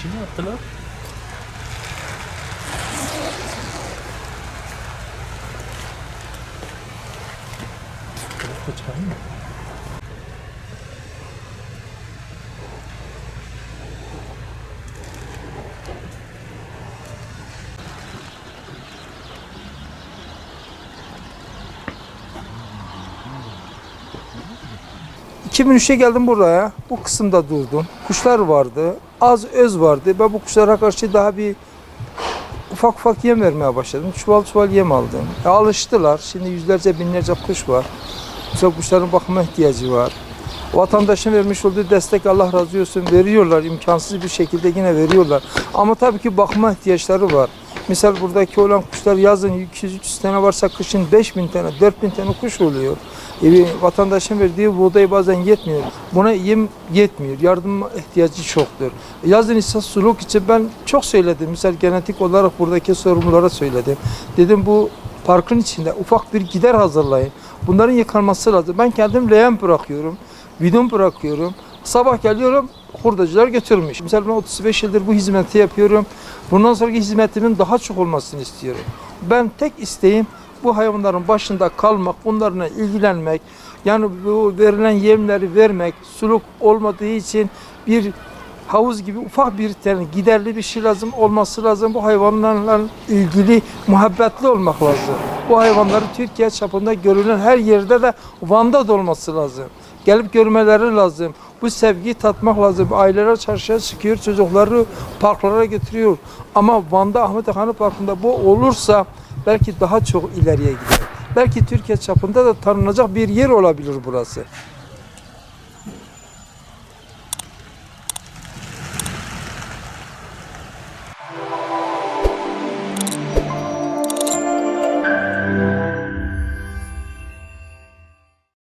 İçine attılar. Kaçar mı? ...2003'te geldim buraya. Bu kısımda durdum. Kuşlar vardı. Az öz vardı. Ben bu kuşlara karşı daha bir ufak ufak yem vermeye başladım. Çuval çuval yem aldım. Alıştılar. Şimdi yüzlerce binlerce kuş var. Bu kuşların bakıma ihtiyacı var. Vatandaşın vermiş olduğu destek Allah razı olsun veriyorlar. İmkansız bir şekilde yine veriyorlar. Ama tabii ki bakıma ihtiyaçları var. Misal buradaki olan kuşlar yazın 200-300 tane varsa kışın 5000 tane, 4000 tane kuş oluyor. Vatandaşın verdiği buğday bazen yetmiyor. Buna yem yetmiyor. Yardım ihtiyacı çoktur. Yazın ise suluk için ben çok söyledim. Misal genetik olarak buradaki sorumlulara söyledim. Dedim bu parkın içinde ufak bir gider hazırlayın. Bunların yıkanması lazım. Ben kendim leğen bırakıyorum. Bidon bırakıyorum. Sabah geliyorum, hurdacılar götürmüş. Mesela ben 35 yıldır bu hizmeti yapıyorum. Bundan sonraki hizmetimin daha çok olmasını istiyorum. Ben tek isteğim bu hayvanların başında kalmak, bunlarla ilgilenmek. Yani bu verilen yemleri vermek, suluk olmadığı için bir havuz gibi ufak bir tane giderli bir şey lazım olması lazım. Bu hayvanlarla ilgili muhabbetli olmak lazım. Bu hayvanları Türkiye çapında görülen her yerde de Van'da da olması lazım. Gelip görmeleri lazım. Bu sevgiyi tatmak lazım. Aileler çarşıya çıkıyor, çocukları parklara götürüyor. Ama Van'da Ahmet Akhanı Parkı'nda bu olursa belki daha çok ileriye gider. Belki Türkiye çapında da tanınacak bir yer olabilir burası.